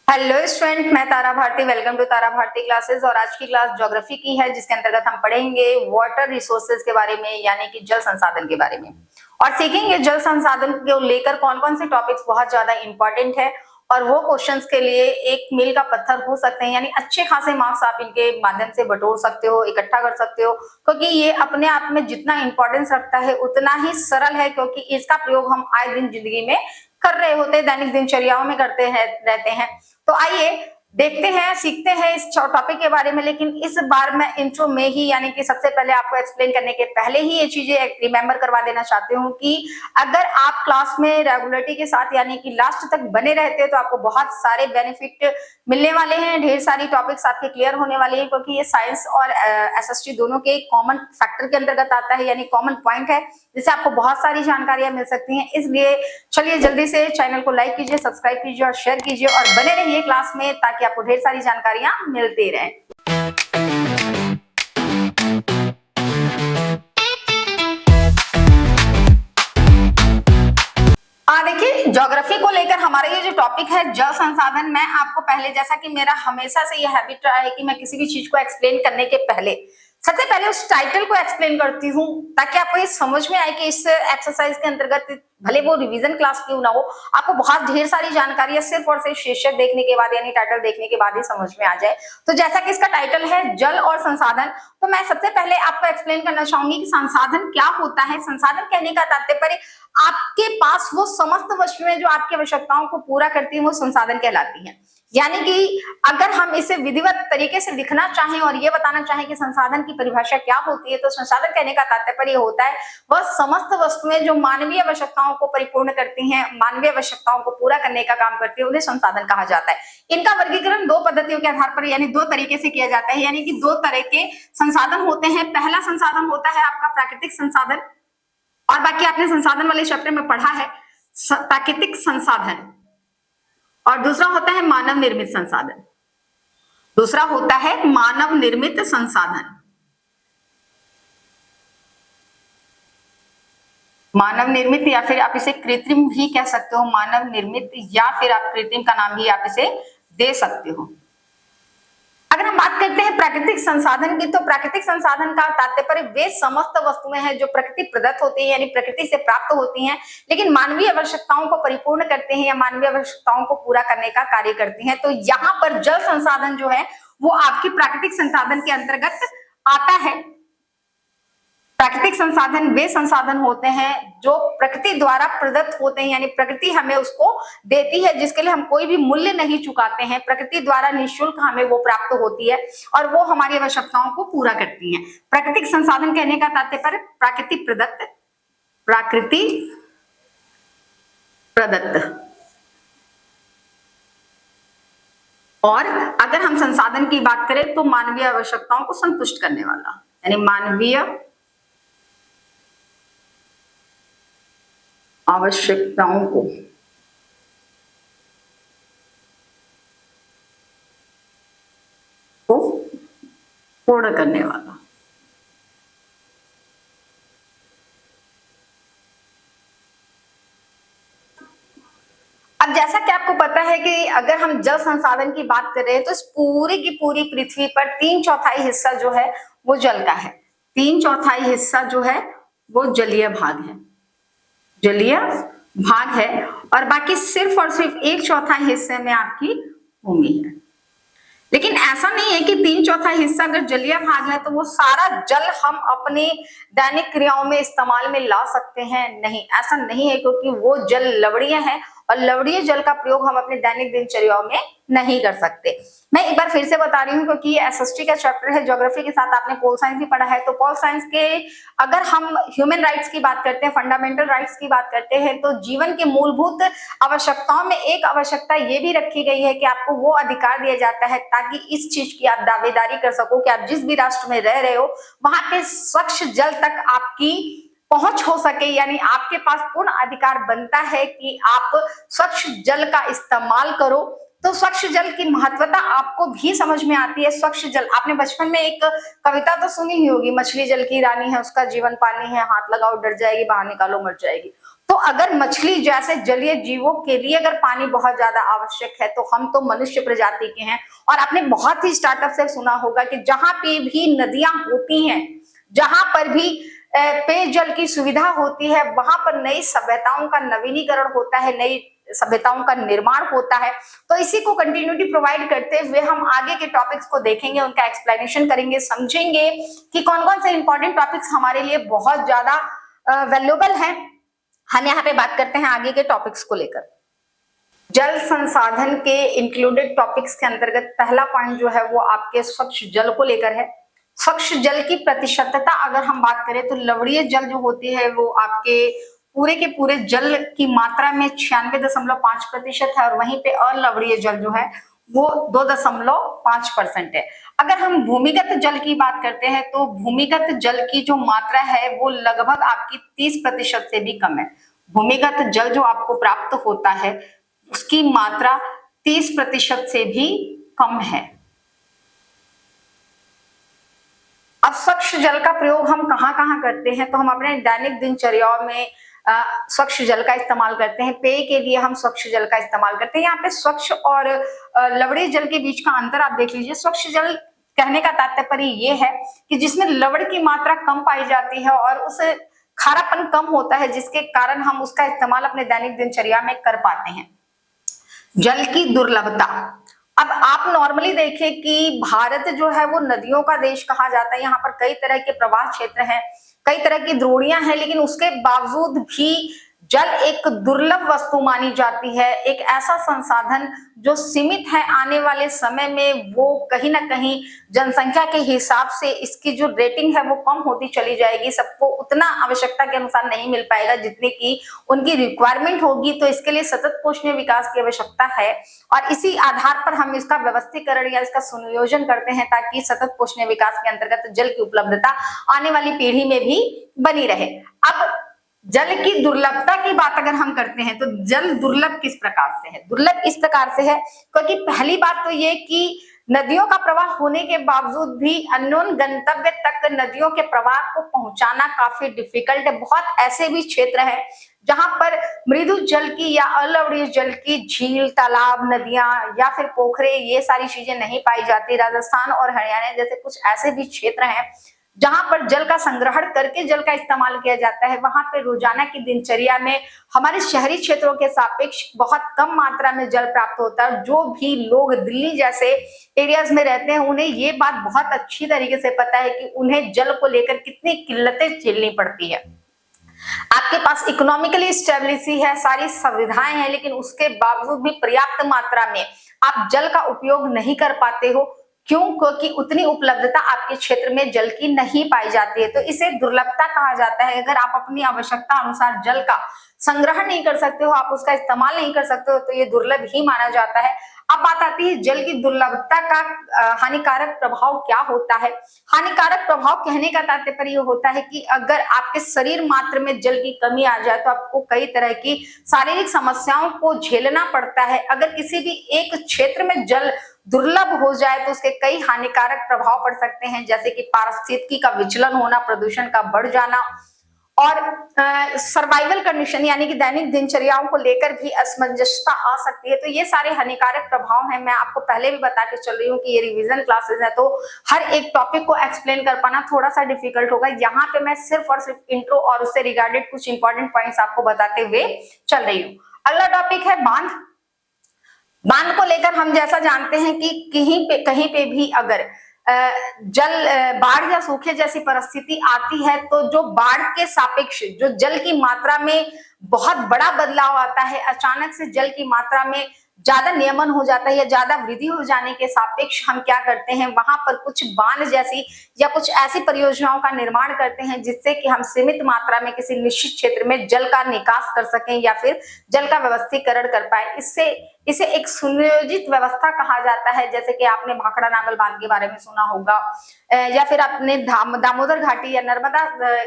Hello student, मैं Tara Bharti. Welcome to Tara Bharti classes. और आज की क्लास ज्योग्राफी की है, जिसके अंतर्गत हम पढ़ेंगे वाटर रिसोर्सेज के बारे में, यानी कि जल संसाधन के बारे में। और सीखेंगे जल संसाधन को लेकर कौन कौन से टॉपिक्स बहुत ज्यादा इंपॉर्टेंट है और वो क्वेश्चंस के लिए एक मील का पत्थर हो सकते हैं, यानी अच्छे खासे मार्क्स आप इनके माध्यम से बटोर सकते हो, इकट्ठा कर सकते हो। क्योंकि ये अपने आप में जितना इंपॉर्टेंस रखता है उतना ही सरल है, क्योंकि इसका प्रयोग हम आए दिन जिंदगी में कर रहे होते हैं, दैनिक दिनचर्याओं में करते हैं रहते हैं। तो आइए देखते हैं, सीखते हैं इस टॉपिक के बारे में। लेकिन इस बार मैं इंट्रो में ही, यानी कि सबसे पहले आपको एक्सप्लेन करने के पहले ही ये चीजें रिमेंबर करवा देना चाहती हूँ कि अगर आप क्लास में रेगुलरिटी के साथ, यानी कि लास्ट तक बने रहते हैं, तो आपको बहुत सारे बेनिफिट मिलने वाले हैं, ढेर सारी टॉपिक्स आपके क्लियर होने वाले हैं। क्योंकि ये साइंस और एसएसटी दोनों के कॉमन फैक्टर के अंतर्गत आता है, यानी कॉमन पॉइंट है, जिससे आपको बहुत सारी जानकारियां मिल सकती हैं। इसलिए चलिए जल्दी से चैनल को लाइक कीजिए, सब्सक्राइब कीजिए और शेयर कीजिए और बने रहिए क्लास में, ताकि आपको ढेर सारी जानकारियां मिलती रहें। देखिए, ज्योग्राफी को लेकर हमारा ये जो टॉपिक है जल संसाधन, मैं आपको पहले, जैसा कि मेरा हमेशा से ये हैबिट रहा है कि मैं किसी भी चीज को एक्सप्लेन करने के पहले सबसे पहले उस टाइटल को एक्सप्लेन करती हूँ, ताकि आपको ये समझ में आए कि इस एक्सरसाइज के अंतर्गत, भले वो रिवीजन क्लास क्यों ना हो, आपको बहुत ढेर सारी जानकारी सिर्फ और सिर्फ शीर्षक देखने के बाद, यानी टाइटल देखने के बाद ही समझ में आ जाए। तो जैसा कि इसका टाइटल है जल और संसाधन, तो मैं सबसे पहले आपको एक्सप्लेन करना चाहूंगी कि संसाधन क्या होता है। संसाधन कहने का तात्पर्य आपके पास वो समस्त वस्तुएं जो आपकी आवश्यकताओं को पूरा करती हैं, वो संसाधन कहलाती हैं। यानी कि अगर हम इसे विधिवत तरीके से लिखना चाहें और ये बताना चाहें कि संसाधन की परिभाषा क्या होती है, तो संसाधन कहने का तात्पर्य होता है वह समस्त वस्तुएं जो मानवीय आवश्यकताओं को परिपूर्ण करती हैं, मानवीय आवश्यकताओं को पूरा करने का काम करती है, उन्हें संसाधन कहा जाता है। इनका वर्गीकरण दो पद्धतियों के आधार पर, यानी दो तरीके से किया जाता है। यानी कि दो तरह के संसाधन होते हैं। पहला संसाधन होता है आपका प्राकृतिक संसाधन, और बाकी आपने संसाधन वाले चैप्टर में पढ़ा है प्राकृतिक संसाधन। और दूसरा होता है मानव निर्मित संसाधन। दूसरा होता है मानव निर्मित संसाधन। मानव निर्मित, या फिर आप इसे कृत्रिम भी कह सकते हो। मानव निर्मित या फिर आप कृत्रिम का नाम भी आप इसे दे सकते हो। अगर हम बात करते हैं प्राकृतिक संसाधन की, तो प्राकृतिक संसाधन का तात्पर्य वे समस्त वस्तुएं हैं जो प्रकृति प्रदत्त होती है, यानी प्रकृति से प्राप्त होती हैं, लेकिन मानवीय आवश्यकताओं को परिपूर्ण करते हैं या मानवीय आवश्यकताओं को पूरा करने का कार्य करती हैं। तो यहाँ पर जल संसाधन जो है वो आपकी प्राकृतिक संसाधन के अंतर्गत आता है। प्राकृतिक संसाधन वे संसाधन होते हैं जो प्रकृति द्वारा प्रदत्त होते हैं, यानी प्रकृति हमें उसको देती है, जिसके लिए हम कोई भी मूल्य नहीं चुकाते हैं। प्रकृति द्वारा निःशुल्क हमें वो प्राप्त होती है और वो हमारी आवश्यकताओं को पूरा करती हैं। प्राकृतिक संसाधन कहने का तात्पर्य प्राकृति प्रदत्त, प्राकृति प्रदत्त। और अगर हम संसाधन की बात करें तो मानवीय आवश्यकताओं को संतुष्ट करने वाला, यानी मानवीय आवश्यकताओं को पूर्ण करने वाला। अब जैसा कि आपको पता है कि अगर हम जल संसाधन की बात कर रहे हैं, तो इस पूरी की पूरी पृथ्वी पर 3/4 हिस्सा जो है वो जल का है। 3/4 हिस्सा जो है वो जलीय भाग है, जलीय भाग है। और बाकी सिर्फ और सिर्फ 1/4 हिस्से में आपकी भूमि है। लेकिन ऐसा नहीं है कि 3/4 हिस्सा अगर जलीय भाग है तो वो सारा जल हम अपने दैनिक क्रियाओं में इस्तेमाल में ला सकते हैं। नहीं, ऐसा नहीं है, क्योंकि वो जल लवणीय है और लवणीय जल का प्रयोग हम अपने दैनिक दिनचर्याओं में नहीं कर सकते। मैं एक बार फिर से बता रही हूँ, क्योंकि ये एसएसटी का चैप्टर है। ज्योग्राफी के साथ आपने पोल साइंस भी पढ़ा है, तो पोल साइंस के अगर हम ह्यूमन राइट्स की बात करते हैं, फंडामेंटल राइट्स की बात करते हैं, तो जीवन के मूलभूत आवश्यकताओं में एक आवश्यकता ये भी रखी गई है कि आपको वो अधिकार दिया जाता है ताकि इस चीज की आप दावेदारी कर सको कि आप जिस भी राष्ट्र में रह रहे हो वहां पे स्वच्छ जल तक आपकी पहुंच हो सके। यानी आपके पास पूर्ण अधिकार बनता है कि आप स्वच्छ जल का इस्तेमाल करो। तो स्वच्छ जल की महत्वता आपको भी समझ में आती है। स्वच्छ जल, आपने बचपन में एक कविता तो सुनी ही होगी, मछली जल की रानी है, उसका जीवन पानी है, हाथ लगाओ डर जाएगी, बाहर निकालो मर जाएगी। तो अगर मछली जैसे जलीय जीवों के लिए अगर पानी बहुत ज्यादा आवश्यक है, तो हम तो मनुष्य प्रजाति के हैं। और आपने बहुत ही स्टार्टअप से सुना होगा कि जहां पे भी नदियां होती हैं, जहां पर भी पेयजल की सुविधा होती है, वहां पर नई सभ्यताओं का नवीनीकरण होता है, नई सभ्यताओं का निर्माण होता है। तो इसी को कंटिन्यूटी प्रोवाइड करते हुए हम आगे के टॉपिक्स को देखेंगे, उनका एक्सप्लेनेशन करेंगे, समझेंगे कि कौन कौन से इंपॉर्टेंट टॉपिक्स हमारे लिए बहुत ज्यादा वैल्यूएबल हैं। हम यहाँ पे बात करते हैं आगे के टॉपिक्स को लेकर। जल संसाधन के इंक्लूडेड टॉपिक्स के अंतर्गत पहला पॉइंट जो है वो आपके स्वच्छ जल को लेकर है। स्वच्छ जल की प्रतिशतता अगर हम बात करें तो लवणीय जल जो होती है वो आपके पूरे के पूरे जल की मात्रा में 96.5% है, और वहीं पे अलवणीय जल जो है वो 2.5% है। अगर हम भूमिगत जल की बात करते हैं तो भूमिगत जल की जो मात्रा है वो लगभग आपकी 30% से भी कम है। भूमिगत जल जो आपको प्राप्त होता है उसकी मात्रा 30% से भी कम है। अब स्वच्छ जल का प्रयोग हम कहाँ कहाँ करते हैं, तो हम अपने दैनिक दिनचर्याओं में स्वच्छ जल का इस्तेमाल करते हैं। पेय के लिए हम स्वच्छ जल का इस्तेमाल करते हैं। यहाँ पे स्वच्छ और लवणीय जल के बीच का अंतर आप देख लीजिए। स्वच्छ जल कहने का तात्पर्य ये है कि जिसमें लवण की मात्रा कम पाई जाती है और उस खारापन कम होता है, जिसके कारण हम उसका इस्तेमाल अपने दैनिक दिनचर्या में कर पाते हैं। जल की दुर्लभता, अब आप नॉर्मली देखें कि भारत जो है वो नदियों का देश कहा जाता है। यहाँ पर कई तरह के प्रवाह क्षेत्र हैं, कई तरह की द्रोणियां हैं, लेकिन उसके बावजूद भी जल एक दुर्लभ वस्तु मानी जाती है। एक ऐसा संसाधन जो सीमित है, आने वाले समय में वो कहीं ना कहीं जनसंख्या के हिसाब से इसकी जो रेटिंग है वो कम होती चली जाएगी। सबको उतना आवश्यकता के अनुसार नहीं मिल पाएगा जितने की उनकी रिक्वायरमेंट होगी। तो इसके लिए सतत पोषणीय विकास की आवश्यकता है, और इसी आधार पर हम इसका व्यवस्थीकरण या इसका सुनियोजन करते हैं ताकि सतत पोषणीय विकास के अंतर्गत जल की उपलब्धता आने वाली पीढ़ी में भी बनी रहे। अब जल की दुर्लभता की बात अगर हम करते हैं तो जल दुर्लभ किस प्रकार से है? दुर्लभ इस प्रकार से है क्योंकि पहली बात तो ये कि नदियों का प्रवाह होने के बावजूद भी अननोन गंतव्य तक नदियों के प्रवाह को पहुंचाना काफी डिफिकल्ट है। बहुत ऐसे भी क्षेत्र हैं जहां पर मृदु जल की या अलवणीय जल की झील, तालाब, नदियां या फिर पोखरे, ये सारी चीजें नहीं पाई जाती। राजस्थान और हरियाणा जैसे कुछ ऐसे भी क्षेत्र हैं जहां पर जल का संग्रहण करके जल का इस्तेमाल किया जाता है। वहां पे रोजाना की दिनचर्या में हमारे शहरी क्षेत्रों के सापेक्ष बहुत कम मात्रा में जल प्राप्त होता है। जो भी लोग दिल्ली जैसे एरियाज में रहते हैं उन्हें ये बात बहुत अच्छी तरीके से पता है कि उन्हें जल को लेकर कितनी किल्लतें झेलनी पड़ती है। आपके पास इकोनॉमिकली स्टेबिलिटी है, सारी सुविधाएं हैं, लेकिन उसके बावजूद भी पर्याप्त मात्रा में आप जल का उपयोग नहीं कर पाते हो। क्यों? क्योंकि उतनी उपलब्धता आपके क्षेत्र में जल की नहीं पाई जाती है। तो इसे दुर्लभता कहा जाता है। अगर आप अपनी आवश्यकता अनुसार जल का संग्रहण नहीं कर सकते हो, आप उसका इस्तेमाल नहीं कर सकते हो, तो ये दुर्लभ ही माना जाता है। अब बात आती है जल की दुर्लभता का हानिकारक प्रभाव क्या होता है। हानिकारक प्रभाव कहने का तात्पर्य होता है कि अगर आपके शरीर मात्र में जल की कमी आ जाए तो आपको कई तरह की शारीरिक समस्याओं को झेलना पड़ता है। अगर किसी भी एक क्षेत्र में जल दुर्लभ हो जाए तो उसके कई हानिकारक प्रभाव पड़ सकते हैं, जैसे कि पारिस्थितिकी का विचलन होना, प्रदूषण का बढ़ जाना, और सर्वाइवल कंडीशन यानी कि दैनिक दिनचर्याओं को लेकर भी असमंजसता आ सकती है। तो ये सारे हानिकारक प्रभाव हैं। मैं आपको पहले भी बता के चल रही हूँ कि ये रिवीजन क्लासेस है, तो हर एक टॉपिक को एक्सप्लेन कर पाना थोड़ा सा डिफिकल्ट होगा। यहाँ पे मैं सिर्फ और सिर्फ इंट्रो और उससे रिगार्डेड कुछ इंपॉर्टेंट पॉइंट्स आपको बताते हुए चल रही हूँ। अगला टॉपिक है बांध। बांध को लेकर हम जैसा जानते हैं कि कहीं पे भी अगर बाढ़ या सूखे जैसी परिस्थिति आती है तो जो बाढ़ के सापेक्ष जो जल की मात्रा में बहुत बड़ा बदलाव आता है, अचानक से जल की मात्रा में ज्यादा नियमन हो जाता है या ज्यादा वृद्धि हो जाने के सापेक्ष हम क्या करते हैं, वहां पर कुछ बांध जैसी या कुछ ऐसी परियोजनाओं का निर्माण करते हैं जिससे कि हम सीमित मात्रा में किसी निश्चित क्षेत्र में जल का निकास कर सकें या फिर जल का व्यवस्थीकरण कर पाए। इसे एक सुनियोजित व्यवस्था कहा जाता है। जैसे कि आपने भाखड़ा नागल बांध के बारे में सुना होगा, या फिर आपने दामोदर घाटी या नर्मदा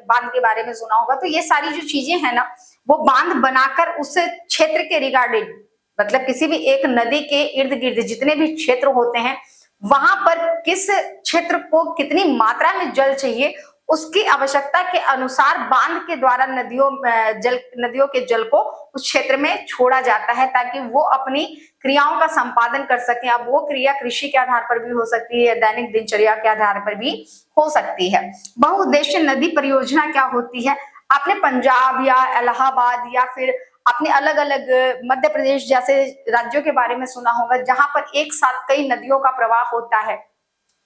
बांध के बारे में सुना होगा। तो ये सारी जो चीजें हैं ना, वो बांध बनाकर उस क्षेत्र के रिगार्डेड, मतलब किसी भी एक नदी के इर्द गिर्द जितने भी क्षेत्र होते हैं वहां पर किस क्षेत्र को कितनी मात्रा में जल चाहिए उसकी आवश्यकता के अनुसार बांध के द्वारा नदियों के जल को उस क्षेत्र में छोड़ा जाता है ताकि वो अपनी क्रियाओं का संपादन कर सके। अब वो क्रिया कृषि के आधार पर भी हो सकती है, दैनिक दिनचर्या के आधार पर भी हो सकती है। बहुउद्देश्य नदी परियोजना क्या होती है? आपने पंजाब या इलाहाबाद या फिर आपने अलग अलग मध्य प्रदेश जैसे राज्यों के बारे में सुना होगा जहां पर एक साथ कई नदियों का प्रवाह होता है।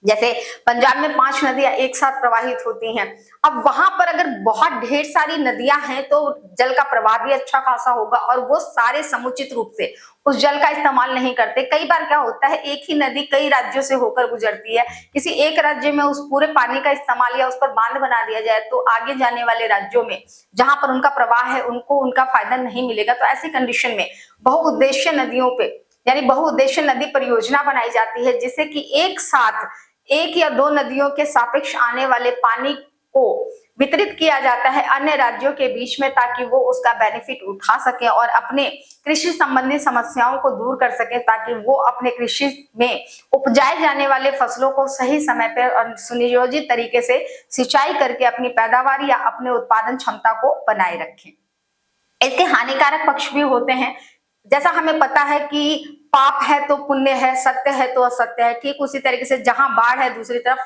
जैसे पंजाब में 5 नदियां एक साथ प्रवाहित होती हैं। अब वहां पर अगर बहुत ढेर सारी नदियां हैं तो जल का प्रवाह भी अच्छा खासा होगा और वो सारे समुचित रूप से उस जल का इस्तेमाल नहीं करते। कई बार क्या होता है, एक ही नदी कई राज्यों से होकर गुजरती है, किसी एक राज्य में उस पूरे पानी का इस्तेमाल या उस पर बांध बना दिया जाए तो आगे जाने वाले राज्यों में जहां पर उनका प्रवाह है उनको उनका फायदा नहीं मिलेगा। तो ऐसी कंडीशन में बहुउद्देश्य नदियों पे यानी बहुउद्देश्य नदी परियोजना बनाई जाती है जिससे कि एक साथ एक या दो नदियों के सापेक्ष आने वाले पानी को वितरित किया जाता है अन्य राज्यों के बीच में ताकि वो उसका बेनिफिट उठा सके और अपने कृषि संबंधी समस्याओं को दूर कर सके, ताकि वो अपने कृषि में उपजाए जाने वाले फसलों को सही समय पर और सुनियोजित तरीके से सिंचाई करके अपनी पैदावार या अपने उत्पादन क्षमता को बनाए रखें। इसके हानिकारक पक्ष भी होते हैं। जैसा हमें पता है कि पाप है तो पुण्य है, सत्य है तो असत्य है, ठीक उसी तरीके से जहां बाढ़ है दूसरी तरफ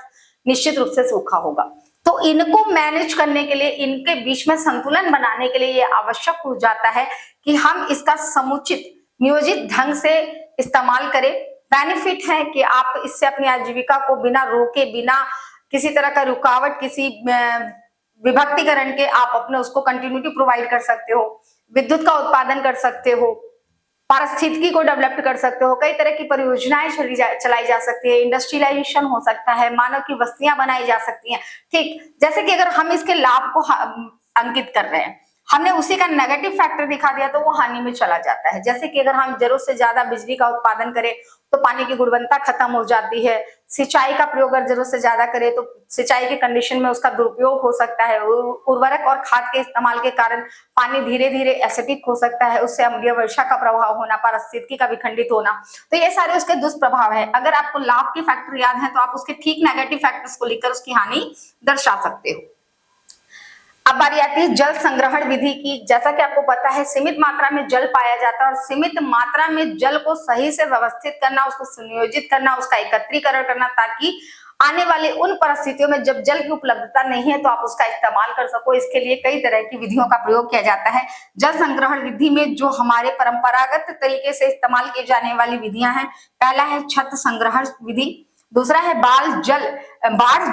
निश्चित रूप से सूखा होगा। तो इनको मैनेज करने के लिए, इनके बीच में संतुलन बनाने के लिए ये आवश्यक हो जाता है कि हम इसका समुचित नियोजित ढंग से इस्तेमाल करें। बेनिफिट है कि आप इससे अपनी आजीविका को बिना रोके, बिना किसी तरह का रुकावट, किसी विभक्तिकरण के आप अपने उसको कंटिन्यूटी प्रोवाइड कर सकते हो, विद्युत का उत्पादन कर सकते हो, पारिस्थितिकी को डेवलप कर सकते हो, कई तरह की परियोजनाएं चलाई जा सकती है, इंडस्ट्रियलाइजेशन हो सकता है, मानव की बस्तियां बनाई जा सकती हैं। ठीक जैसे कि अगर हम इसके लाभ को अंकित कर रहे हैं, हमने उसी का नेगेटिव फैक्टर दिखा दिया तो वो हानि में चला जाता है। जैसे कि अगर हम जरूरत से ज्यादा बिजली का उत्पादन करें तो पानी की गुणवत्ता खत्म हो जाती है। सिंचाई का प्रयोग अगर जरूरत से ज्यादा करें तो सिंचाई के कंडीशन में उसका दुरुपयोग हो सकता है। उर्वरक और खाद के इस्तेमाल के कारण पानी धीरे धीरे एसिडिक हो सकता है, उससे अम्लीय वर्षा का प्रभाव होना, पारिस्थितिकी का विखंडित होना, तो ये सारे उसके दुष्प्रभाव है। अगर आपको लाभ के फैक्टर याद है तो आप उसके ठीक नेगेटिव फैक्टर्स को लेकर उसकी हानि दर्शा सकते हो। अब बारी आती है जल संग्रहण विधि की। जैसा कि आपको पता है सीमित मात्रा में जल पाया जाता है और सीमित मात्रा में जल को सही से व्यवस्थित करना, उसको सुनियोजित करना, उसका एकत्रीकरण करना ताकि आने वाले उन परिस्थितियों में जब जल की उपलब्धता नहीं है तो आप उसका इस्तेमाल कर सको। इसके लिए कई तरह की विधियों का प्रयोग किया जाता है। जल संग्रहण विधि में जो हमारे परंपरागत तरीके से इस्तेमाल की जाने वाली विधियां हैं, पहला है छत संग्रहण विधि, दूसरा है बाढ़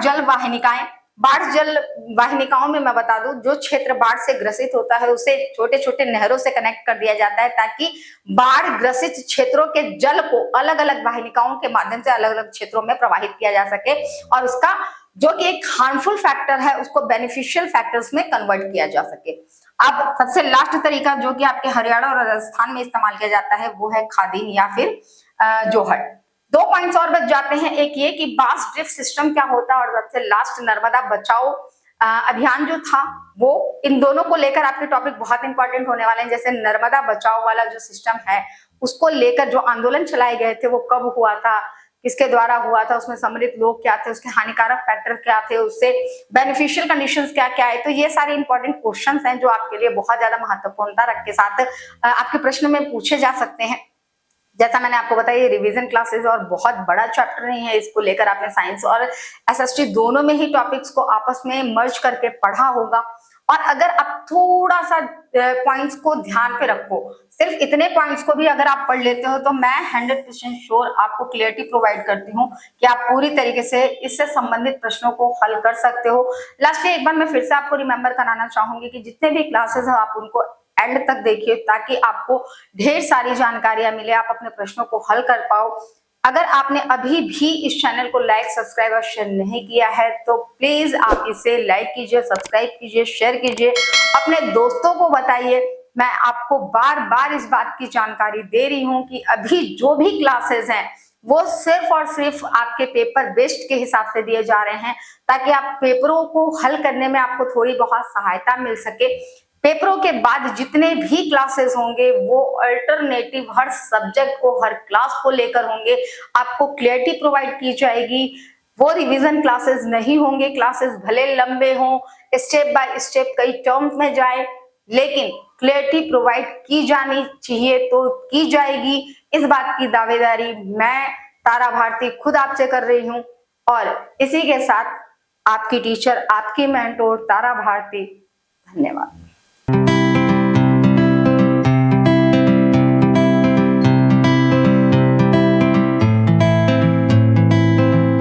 जल वाहिनिकाएं। बाढ़ जल वाहिनिकाओं में मैं बता दूं, जो क्षेत्र बाढ़ से ग्रसित होता है उसे छोटे छोटे नहरों से कनेक्ट कर दिया जाता है ताकि बाढ़ ग्रसित क्षेत्रों के जल को अलग अलग वाहिनिकाओं के माध्यम से अलग अलग क्षेत्रों में प्रवाहित किया जा सके और उसका जो कि एक हार्मफुल फैक्टर है उसको बेनिफिशियल फैक्टर्स में कन्वर्ट किया जा सके। अब सबसे लास्ट तरीका जो कि आपके हरियाणा और राजस्थान में इस्तेमाल किया जाता है वो है खादीन या फिर जोहड़। 2 पॉइंट्स और बच जाते हैं, एक ये कि बास ड्रिफ्ट सिस्टम क्या होता है और सबसे लास्ट नर्मदा बचाओ अभियान जो था वो। इन दोनों को लेकर आपके टॉपिक बहुत इंपॉर्टेंट होने वाले हैं। जैसे नर्मदा बचाओ वाला जो सिस्टम है उसको लेकर जो आंदोलन चलाए गए थे वो कब हुआ था, किसके द्वारा हुआ था, उसमें सम्मिलित लोग क्या थे, उसके हानिकारक फैक्टर क्या थे, उससे बेनिफिशियल कंडीशंस क्या क्या है। तो ये सारे इंपॉर्टेंट क्वेश्चंस हैं जो आपके लिए बहुत ज्यादा महत्वपूर्णता रख के साथ आपके प्रश्न में पूछे जा सकते हैं। जैसा मैंने आपको बताया ये रिवीजन क्लासेस और बहुत बड़ा चैप्टर नहीं है, इसको लेकर आपने साइंस और एसएसटी दोनों में ही टॉपिक्स को आपस में मर्ज करके पढ़ा होगा। और अगर आप थोड़ा सा पॉइंट्स को ध्यान पे रखो, सिर्फ इतने पॉइंट्स को भी अगर आप पढ़ लेते हो तो मैं 100% श्योर आपको क्लियरिटी प्रोवाइड करती हूँ कि आप पूरी तरीके से इससे संबंधित प्रश्नों को हल कर सकते हो। लास्ट एक बार मैं फिर से आपको रिमेंबर कराना चाहूंगी कि जितने भी क्लासेस हैं आप उनको एंड तक देखिए ताकि आपको ढेर सारी जानकारियां मिले, आप अपने प्रश्नों को हल कर पाओ। अगर आपने अभी भी इस चैनल को लाइक, सब्सक्राइब और शेयर नहीं किया है तो प्लीज आप इसे लाइक कीजिए, सब्सक्राइब कीजिए, शेयर कीजिए, अपने दोस्तों को बताइए। मैं आपको बार बार इस बात की जानकारी दे रही हूं कि अभी जो भी क्लासेस हैं वो सिर्फ और सिर्फ आपके पेपर बेस्ड के हिसाब से दिए जा रहे हैं ताकि आप पेपरों को हल करने में आपको थोड़ी बहुत सहायता मिल सके। पेपरों के बाद जितने भी क्लासेस होंगे वो अल्टरनेटिव हर सब्जेक्ट को, हर क्लास को लेकर होंगे। आपको क्लैरिटी प्रोवाइड की जाएगी, वो रिवीजन क्लासेस नहीं होंगे, क्लासेस भले लंबे हों, स्टेप बाय स्टेप कई टर्म्स में जाए, लेकिन क्लैरिटी प्रोवाइड की जानी चाहिए तो की जाएगी। इस बात की दावेदारी मैं तारा भारती खुद आपसे कर रही हूँ। और इसी के साथ आपकी टीचर, आपकी मेंटोर तारा भारती। धन्यवाद।